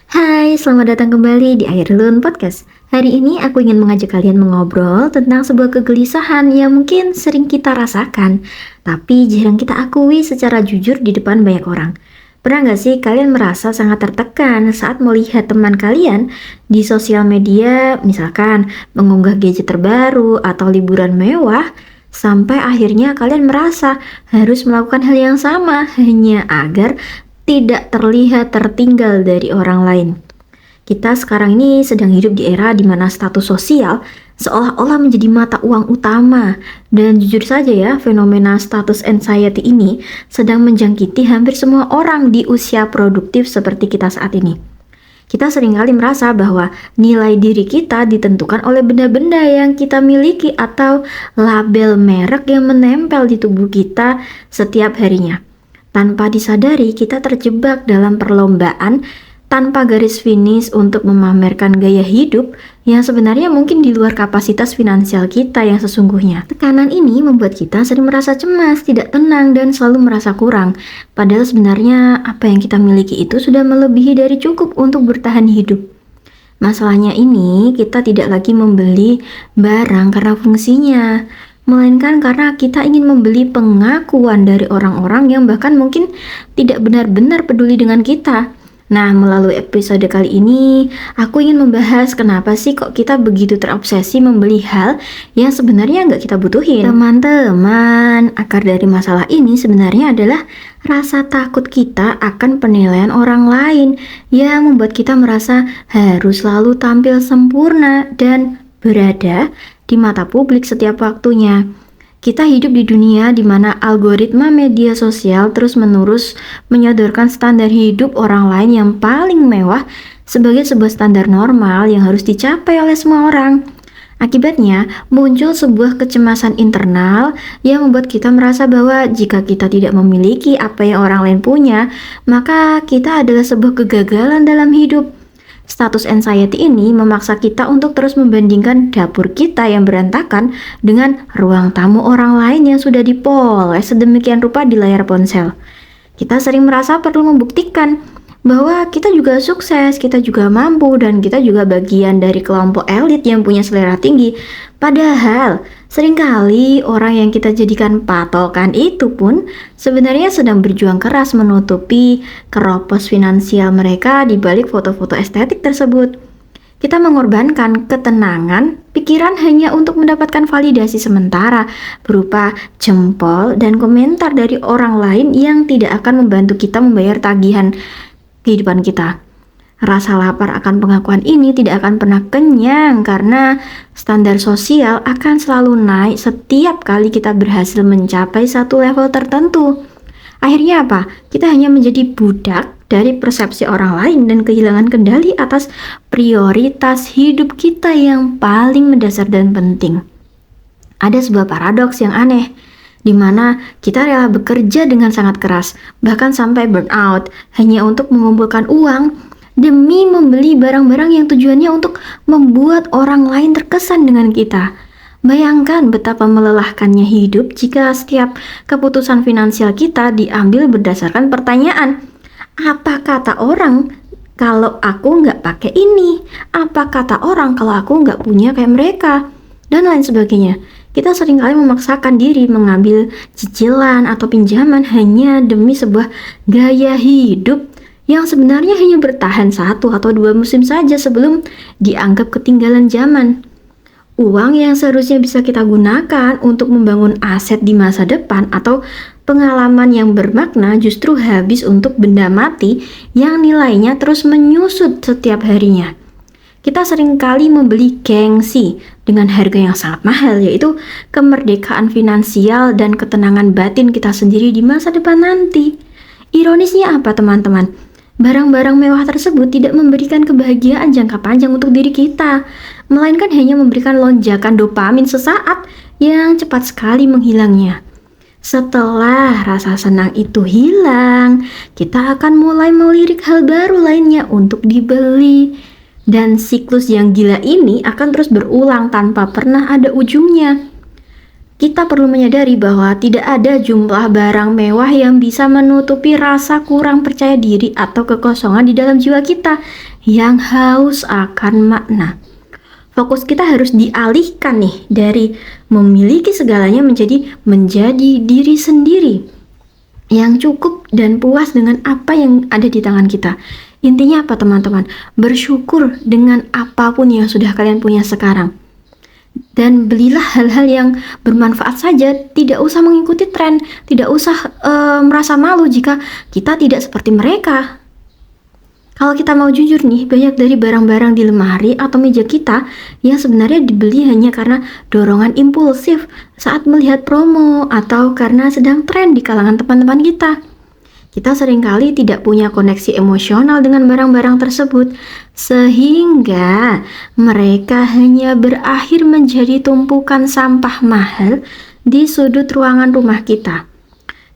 Hai, selamat datang kembali di Air Lun Podcast. Hari ini aku ingin mengajak kalian mengobrol tentang sebuah kegelisahan yang mungkin sering kita rasakan, tapi jarang kita akui secara jujur di depan banyak orang. Pernah nggak sih kalian merasa sangat tertekan saat melihat teman kalian di sosial media, misalkan mengunggah gadget terbaru atau liburan mewah, sampai akhirnya kalian merasa harus melakukan hal yang sama hanya agar tidak terlihat tertinggal dari orang lain. Kita sekarang ini sedang hidup di era di mana status sosial seolah-olah menjadi mata uang utama. Dan jujur saja ya, fenomena status anxiety ini sedang menjangkiti hampir semua orang di usia produktif seperti kita saat ini. Kita seringkali merasa bahwa nilai diri kita ditentukan oleh benda-benda yang kita miliki atau label merek yang menempel di tubuh kita setiap harinya. Tanpa disadari, kita terjebak dalam perlombaan tanpa garis finish untuk memamerkan gaya hidup yang sebenarnya mungkin di luar kapasitas finansial kita yang sesungguhnya. Tekanan ini membuat kita sering merasa cemas, tidak tenang, dan selalu merasa kurang. Padahal sebenarnya apa yang kita miliki itu sudah melebihi dari cukup untuk bertahan hidup. Masalahnya ini, kita tidak lagi membeli barang karena fungsinya, melainkan karena kita ingin membeli pengakuan dari orang-orang yang bahkan mungkin tidak benar-benar peduli dengan kita. Nah, melalui episode kali ini, aku ingin membahas kenapa sih kok kita begitu terobsesi membeli hal yang sebenarnya nggak kita butuhin. Teman-teman, akar dari masalah ini sebenarnya adalah rasa takut kita akan penilaian orang lain yang membuat kita merasa harus selalu tampil sempurna dan berada di mata publik setiap waktunya. Kita hidup di dunia di mana algoritma media sosial terus-menerus menyodorkan standar hidup orang lain yang paling mewah sebagai sebuah standar normal yang harus dicapai oleh semua orang. Akibatnya, muncul sebuah kecemasan internal yang membuat kita merasa bahwa jika kita tidak memiliki apa yang orang lain punya, maka kita adalah sebuah kegagalan dalam hidup. Status anxiety ini memaksa kita untuk terus membandingkan dapur kita yang berantakan dengan ruang tamu orang lain yang sudah dipoles sedemikian rupa di layar ponsel. Kita sering merasa perlu membuktikan bahwa kita juga sukses, kita juga mampu, dan kita juga bagian dari kelompok elit yang punya selera tinggi. Padahal, seringkali orang yang kita jadikan patokan itu pun sebenarnya sedang berjuang keras menutupi keropos finansial mereka di balik foto-foto estetik tersebut. Kita mengorbankan ketenangan pikiran hanya untuk mendapatkan validasi sementara berupa jempol dan komentar dari orang lain yang tidak akan membantu kita membayar tagihan kehidupan kita. Rasa lapar akan pengakuan ini tidak akan pernah kenyang karena standar sosial akan selalu naik setiap kali kita berhasil mencapai satu level tertentu. Akhirnya apa? Kita hanya menjadi budak dari persepsi orang lain dan kehilangan kendali atas prioritas hidup kita yang paling mendasar dan penting. Ada sebuah paradoks yang aneh, di mana kita rela bekerja dengan sangat keras, bahkan sampai burnout, hanya untuk mengumpulkan uang demi membeli barang-barang yang tujuannya untuk membuat orang lain terkesan dengan kita. Bayangkan betapa melelahkannya hidup jika setiap keputusan finansial kita diambil berdasarkan pertanyaan, apa kata orang kalau aku nggak pakai ini? Apa kata orang kalau aku nggak punya kayak mereka? Dan lain sebagainya. Kita seringkali memaksakan diri mengambil cicilan atau pinjaman hanya demi sebuah gaya hidup yang sebenarnya hanya bertahan 1 atau 2 musim saja sebelum dianggap ketinggalan zaman. Uang yang seharusnya bisa kita gunakan untuk membangun aset di masa depan atau pengalaman yang bermakna justru habis untuk benda mati yang nilainya terus menyusut setiap harinya. Kita seringkali membeli gengsi dengan harga yang sangat mahal, yaitu kemerdekaan finansial dan ketenangan batin kita sendiri di masa depan nanti. Ironisnya apa teman-teman? Barang-barang mewah tersebut tidak memberikan kebahagiaan jangka panjang untuk diri kita, melainkan hanya memberikan lonjakan dopamin sesaat yang cepat sekali menghilangnya. Setelah rasa senang itu hilang, kita akan mulai melirik hal baru lainnya untuk dibeli. Dan siklus yang gila ini akan terus berulang tanpa pernah ada ujungnya. Kita perlu menyadari bahwa tidak ada jumlah barang mewah yang bisa menutupi rasa kurang percaya diri atau kekosongan di dalam jiwa kita yang haus akan makna. Fokus kita harus dialihkan nih dari memiliki segalanya menjadi diri sendiri yang cukup dan puas dengan apa yang ada di tangan kita. Intinya apa teman-teman? Bersyukur dengan apapun yang sudah kalian punya sekarang. Dan belilah hal-hal yang bermanfaat saja, tidak usah mengikuti tren, tidak usah merasa malu jika kita tidak seperti mereka. Kalau kita mau jujur nih, banyak dari barang-barang di lemari atau meja kita yang sebenarnya dibeli hanya karena dorongan impulsif saat melihat promo atau karena sedang tren di kalangan teman-teman kita. Kita seringkali tidak punya koneksi emosional dengan barang-barang tersebut, sehingga mereka hanya berakhir menjadi tumpukan sampah mahal di sudut ruangan rumah kita.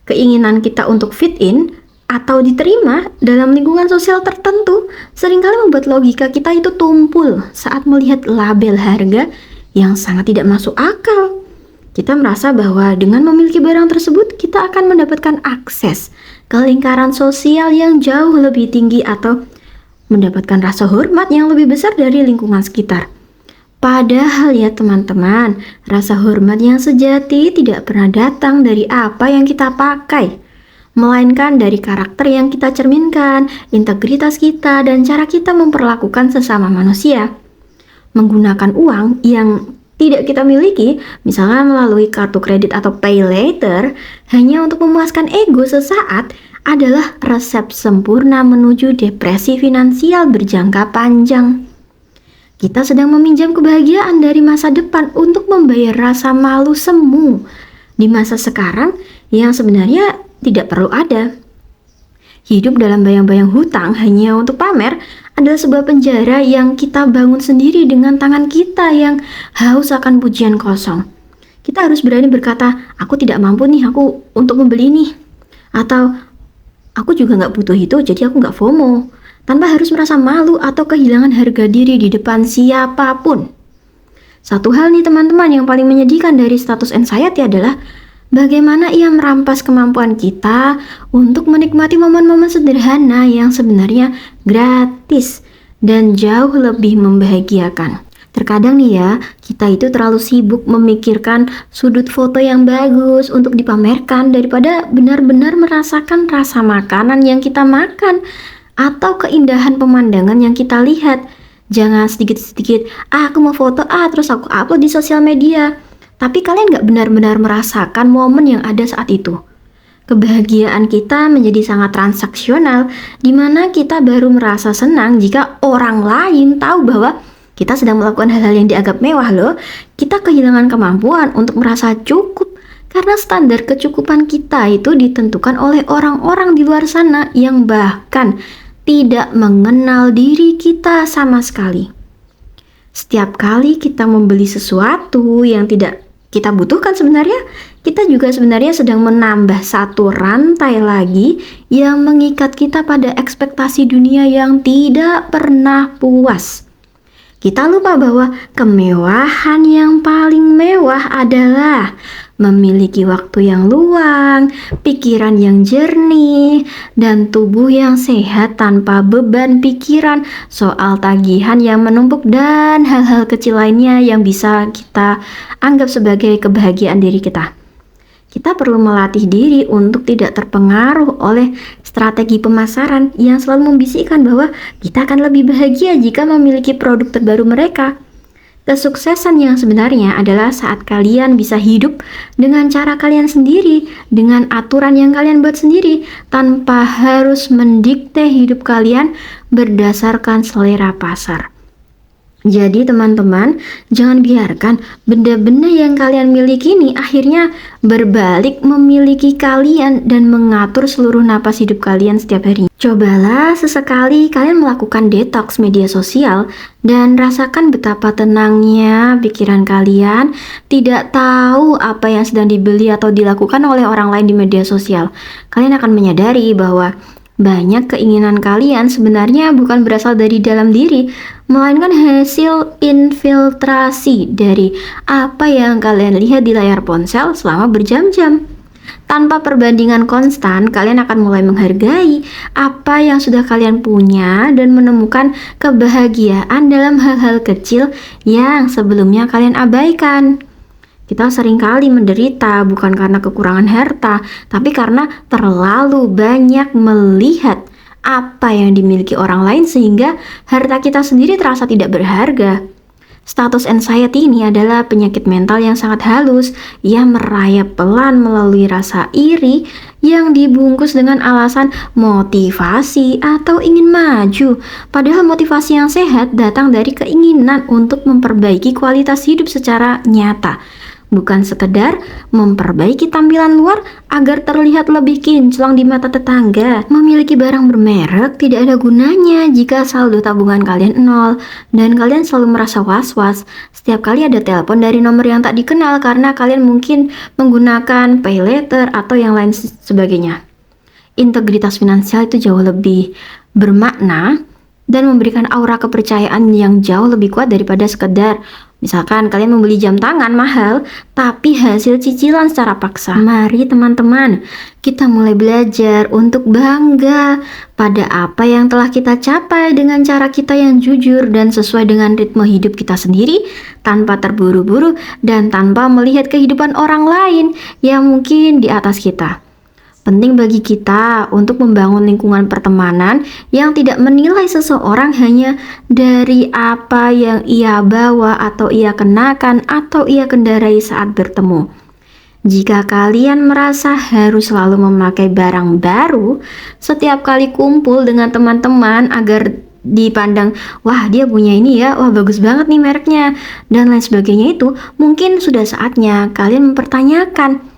Keinginan kita untuk fit in atau diterima dalam lingkungan sosial tertentu seringkali membuat logika kita itu tumpul saat melihat label harga yang sangat tidak masuk akal. Kita merasa bahwa dengan memiliki barang tersebut kita akan mendapatkan akses ke lingkaran sosial yang jauh lebih tinggi atau mendapatkan rasa hormat yang lebih besar dari lingkungan sekitar. Padahal ya teman-teman, rasa hormat yang sejati tidak pernah datang dari apa yang kita pakai, melainkan dari karakter yang kita cerminkan, integritas kita, dan cara kita memperlakukan sesama manusia. Menggunakan uang yang tidak kita miliki, misalnya melalui kartu kredit atau pay later, hanya untuk memuaskan ego sesaat, adalah resep sempurna menuju depresi finansial berjangka panjang. Kita sedang meminjam kebahagiaan dari masa depan untuk membayar rasa malu semu di masa sekarang yang sebenarnya tidak perlu ada. Hidup dalam bayang-bayang hutang hanya untuk pamer adalah sebuah penjara yang kita bangun sendiri dengan tangan kita yang haus akan pujian kosong. Kita harus berani berkata, aku tidak mampu nih aku untuk membeli ini. Atau, aku juga nggak butuh itu jadi aku nggak FOMO. Tanpa harus merasa malu atau kehilangan harga diri di depan siapapun. Satu hal nih teman-teman yang paling menyedihkan dari status anxiety adalah bagaimana ia merampas kemampuan kita untuk menikmati momen-momen sederhana yang sebenarnya gratis dan jauh lebih membahagiakan. Terkadang nih ya, kita itu terlalu sibuk memikirkan sudut foto yang bagus untuk dipamerkan daripada benar-benar merasakan rasa makanan yang kita makan atau keindahan pemandangan yang kita lihat. Jangan sedikit-sedikit, aku mau foto terus aku upload di sosial media. Tapi kalian gak benar-benar merasakan momen yang ada saat itu. Kebahagiaan kita menjadi sangat transaksional, di mana kita baru merasa senang jika orang lain tahu bahwa kita sedang melakukan hal-hal yang dianggap mewah loh. Kita kehilangan kemampuan untuk merasa cukup, karena standar kecukupan kita itu ditentukan oleh orang-orang di luar sana yang bahkan tidak mengenal diri kita sama sekali. Setiap kali kita membeli sesuatu yang tidak kita butuhkan sebenarnya, kita juga sebenarnya sedang menambah satu rantai lagi yang mengikat kita pada ekspektasi dunia yang tidak pernah puas. Kita lupa bahwa kemewahan yang paling mewah adalah memiliki waktu yang luang, pikiran yang jernih, dan tubuh yang sehat tanpa beban pikiran soal tagihan yang menumpuk dan hal-hal kecil lainnya yang bisa kita anggap sebagai kebahagiaan diri kita. Kita perlu melatih diri untuk tidak terpengaruh oleh strategi pemasaran yang selalu membisikkan bahwa kita akan lebih bahagia jika memiliki produk terbaru mereka. Kesuksesan yang sebenarnya adalah saat kalian bisa hidup dengan cara kalian sendiri, dengan aturan yang kalian buat sendiri, tanpa harus mendikte hidup kalian berdasarkan selera pasar. Jadi teman-teman, jangan biarkan benda-benda yang kalian miliki ini akhirnya berbalik memiliki kalian dan mengatur seluruh napas hidup kalian setiap hari. Cobalah sesekali kalian melakukan detox media sosial dan rasakan betapa tenangnya pikiran kalian tidak tahu apa yang sedang dibeli atau dilakukan oleh orang lain di media sosial. Kalian akan menyadari bahwa banyak keinginan kalian sebenarnya bukan berasal dari dalam diri, melainkan hasil infiltrasi dari apa yang kalian lihat di layar ponsel selama berjam-jam. Tanpa perbandingan konstan, kalian akan mulai menghargai apa yang sudah kalian punya dan menemukan kebahagiaan dalam hal-hal kecil yang sebelumnya kalian abaikan. Kita seringkali menderita bukan karena kekurangan harta, tapi karena terlalu banyak melihat apa yang dimiliki orang lain sehingga harta kita sendiri terasa tidak berharga. Status anxiety ini adalah penyakit mental yang sangat halus. Ia merayap pelan melalui rasa iri yang dibungkus dengan alasan motivasi atau ingin maju. Padahal motivasi yang sehat datang dari keinginan untuk memperbaiki kualitas hidup secara nyata, bukan sekedar memperbaiki tampilan luar agar terlihat lebih kinclong di mata tetangga. Memiliki barang bermerek tidak ada gunanya jika saldo tabungan kalian nol dan kalian selalu merasa was-was setiap kali ada telepon dari nomor yang tak dikenal karena kalian mungkin menggunakan pay later atau yang lain sebagainya. Integritas finansial itu jauh lebih bermakna dan memberikan aura kepercayaan yang jauh lebih kuat daripada sekedar misalkan kalian membeli jam tangan mahal tapi hasil cicilan secara paksa. Mari teman-teman, kita mulai belajar untuk bangga pada apa yang telah kita capai dengan cara kita yang jujur dan sesuai dengan ritme hidup kita sendiri, tanpa terburu-buru dan tanpa melihat kehidupan orang lain yang mungkin di atas kita. Penting bagi kita untuk membangun lingkungan pertemanan yang tidak menilai seseorang hanya dari apa yang ia bawa atau ia kenakan atau ia kendarai saat bertemu. Jika kalian merasa harus selalu memakai barang baru setiap kali kumpul dengan teman-teman agar dipandang, wah dia punya ini ya, wah bagus banget nih mereknya, dan lain sebagainya, itu mungkin sudah saatnya kalian mempertanyakan,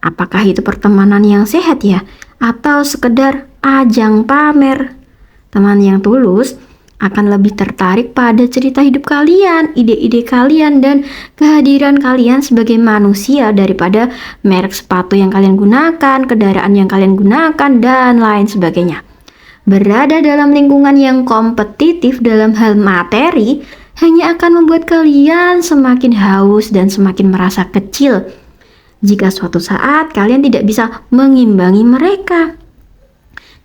apakah itu pertemanan yang sehat ya? Atau sekedar ajang pamer? Teman yang tulus akan lebih tertarik pada cerita hidup kalian, ide-ide kalian, dan kehadiran kalian sebagai manusia daripada merek sepatu yang kalian gunakan, kendaraan yang kalian gunakan, dan lain sebagainya. Berada dalam lingkungan yang kompetitif dalam hal materi hanya akan membuat kalian semakin haus dan semakin merasa kecil jika suatu saat kalian tidak bisa mengimbangi mereka.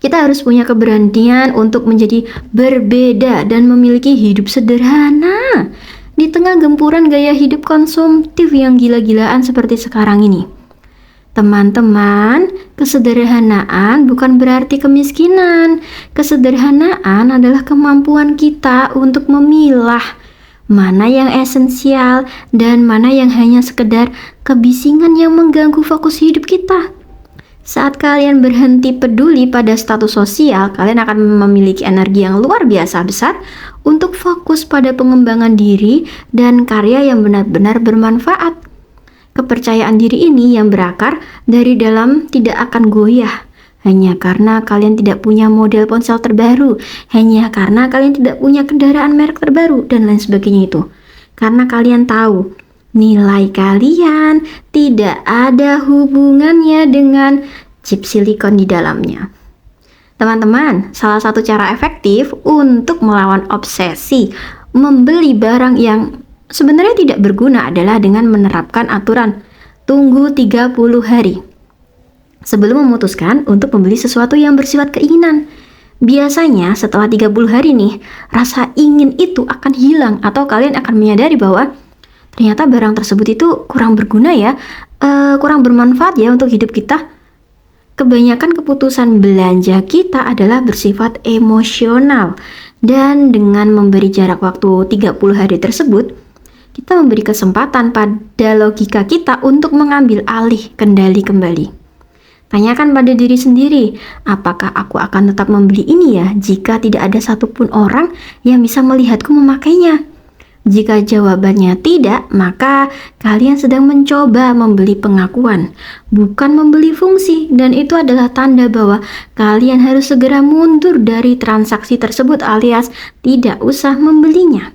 Kita harus punya keberanian untuk menjadi berbeda dan memiliki hidup sederhana di tengah gempuran gaya hidup konsumtif yang gila-gilaan seperti sekarang ini. Teman-teman, kesederhanaan bukan berarti kemiskinan. Kesederhanaan adalah kemampuan kita untuk memilah mana yang esensial dan mana yang hanya sekedar kebisingan yang mengganggu fokus hidup kita. Saat kalian berhenti peduli pada status sosial, kalian akan memiliki energi yang luar biasa besar untuk fokus pada pengembangan diri dan karya yang benar-benar bermanfaat. Kepercayaan diri ini yang berakar dari dalam tidak akan goyah hanya karena kalian tidak punya model ponsel terbaru, hanya karena kalian tidak punya kendaraan merek terbaru, dan lain sebagainya itu. Karena kalian tahu nilai kalian tidak ada hubungannya dengan chip silikon di dalamnya. Teman-teman, salah satu cara efektif untuk melawan obsesi membeli barang yang sebenarnya tidak berguna adalah dengan menerapkan aturan tunggu 30 hari sebelum memutuskan untuk membeli sesuatu yang bersifat keinginan. Biasanya setelah 30 hari nih, rasa ingin itu akan hilang atau kalian akan menyadari bahwa ternyata barang tersebut itu kurang berguna ya, kurang bermanfaat ya untuk hidup kita. Kebanyakan keputusan belanja kita adalah bersifat emosional, dan dengan memberi jarak waktu 30 hari tersebut, kita memberi kesempatan pada logika kita untuk mengambil alih kendali kembali. Tanyakan pada diri sendiri, apakah aku akan tetap membeli ini ya jika tidak ada satupun orang yang bisa melihatku memakainya? Jika jawabannya tidak, maka kalian sedang mencoba membeli pengakuan, bukan membeli fungsi, dan itu adalah tanda bahwa kalian harus segera mundur dari transaksi tersebut alias tidak usah membelinya.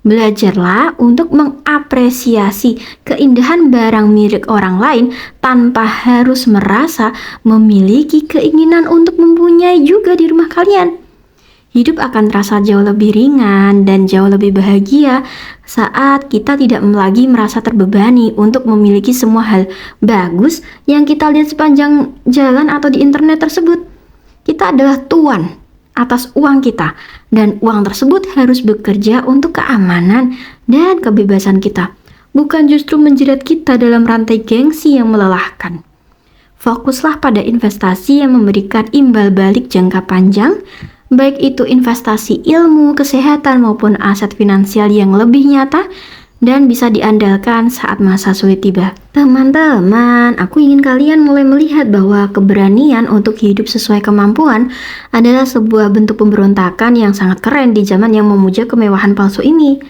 Belajarlah untuk mengapresiasi keindahan barang milik orang lain tanpa harus merasa memiliki keinginan untuk mempunyai juga di rumah kalian. Hidup akan terasa jauh lebih ringan dan jauh lebih bahagia saat kita tidak lagi merasa terbebani untuk memiliki semua hal bagus yang kita lihat sepanjang jalan atau di internet tersebut. Kita adalah tuan atas uang kita, dan uang tersebut harus bekerja untuk keamanan dan kebebasan kita, bukan justru menjerat kita dalam rantai gengsi yang melelahkan. Fokuslah pada investasi yang memberikan imbal balik jangka panjang, baik itu investasi ilmu, kesehatan, maupun aset finansial yang lebih nyata dan bisa diandalkan saat masa sulit tiba. Teman-teman, aku ingin kalian mulai melihat bahwa keberanian untuk hidup sesuai kemampuan adalah sebuah bentuk pemberontakan yang sangat keren di zaman yang memuja kemewahan palsu ini.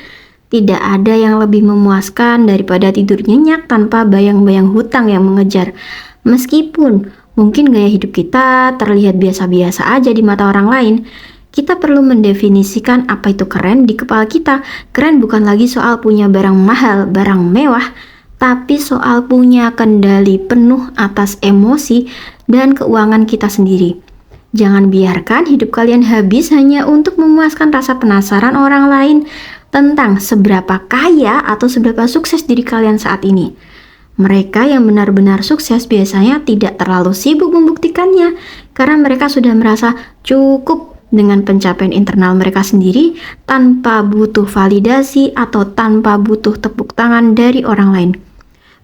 Tidak ada yang lebih memuaskan daripada tidur nyenyak tanpa bayang-bayang hutang yang mengejar. Meskipun mungkin gaya hidup kita terlihat biasa-biasa aja di mata orang lain, kita perlu mendefinisikan apa itu keren di kepala kita. Keren bukan lagi soal punya barang mahal, barang mewah, tapi soal punya kendali penuh atas emosi dan keuangan kita sendiri. Jangan biarkan hidup kalian habis hanya untuk memuaskan rasa penasaran orang lain tentang seberapa kaya atau seberapa sukses diri kalian saat ini. Mereka yang benar-benar sukses biasanya tidak terlalu sibuk membuktikannya karena mereka sudah merasa cukup dengan pencapaian internal mereka sendiri tanpa butuh validasi atau tanpa butuh tepuk tangan dari orang lain.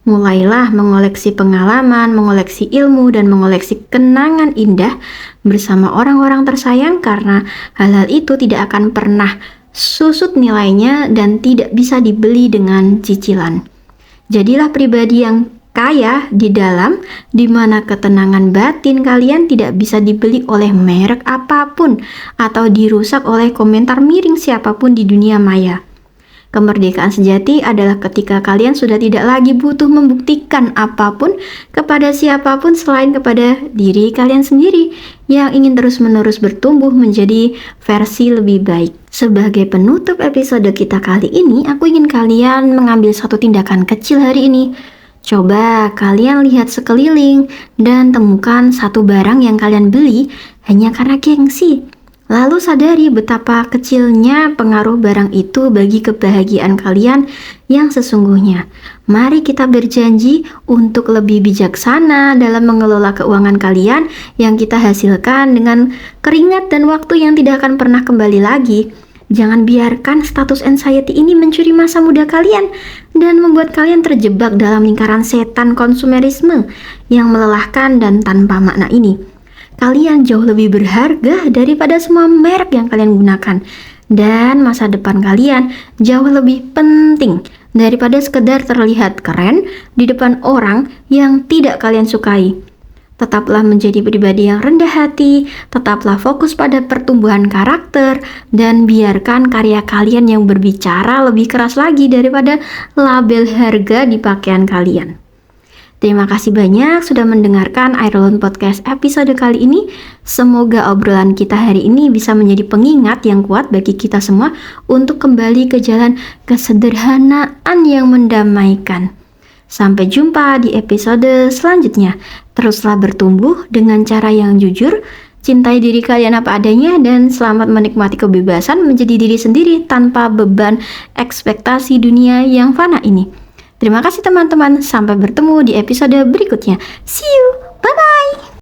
Mulailah mengoleksi pengalaman, mengoleksi ilmu, dan mengoleksi kenangan indah bersama orang-orang tersayang karena hal-hal itu tidak akan pernah susut nilainya dan tidak bisa dibeli dengan cicilan. Jadilah pribadi yang kaya di dalam, di mana ketenangan batin kalian tidak bisa dibeli oleh merek apapun atau dirusak oleh komentar miring siapapun di dunia maya. Kemerdekaan sejati adalah ketika kalian sudah tidak lagi butuh membuktikan apapun kepada siapapun selain kepada diri kalian sendiri yang ingin terus-menerus bertumbuh menjadi versi lebih baik. Sebagai penutup episode kita kali ini, aku ingin kalian mengambil satu tindakan kecil hari ini. Coba kalian lihat sekeliling dan temukan satu barang yang kalian beli hanya karena gengsi. Lalu sadari betapa kecilnya pengaruh barang itu bagi kebahagiaan kalian yang sesungguhnya. Mari kita berjanji untuk lebih bijaksana dalam mengelola keuangan kalian yang kita hasilkan dengan keringat dan waktu yang tidak akan pernah kembali lagi. Jangan biarkan status anxiety ini mencuri masa muda kalian dan membuat kalian terjebak dalam lingkaran setan konsumerisme yang melelahkan dan tanpa makna ini. Kalian jauh lebih berharga daripada semua merek yang kalian gunakan, dan masa depan kalian jauh lebih penting daripada sekedar terlihat keren di depan orang yang tidak kalian sukai. Tetaplah menjadi pribadi yang rendah hati, tetaplah fokus pada pertumbuhan karakter, dan biarkan karya kalian yang berbicara lebih keras lagi daripada label harga di pakaian kalian. Terima kasih banyak sudah mendengarkan Airlone Podcast episode kali ini. Semoga obrolan kita hari ini bisa menjadi pengingat yang kuat bagi kita semua untuk kembali ke jalan kesederhanaan yang mendamaikan. Sampai jumpa di episode selanjutnya. Teruslah bertumbuh dengan cara yang jujur, cintai diri kalian apa adanya, dan selamat menikmati kebebasan menjadi diri sendiri tanpa beban ekspektasi dunia yang fana ini. Terima kasih teman-teman, sampai bertemu di episode berikutnya. See you, bye-bye!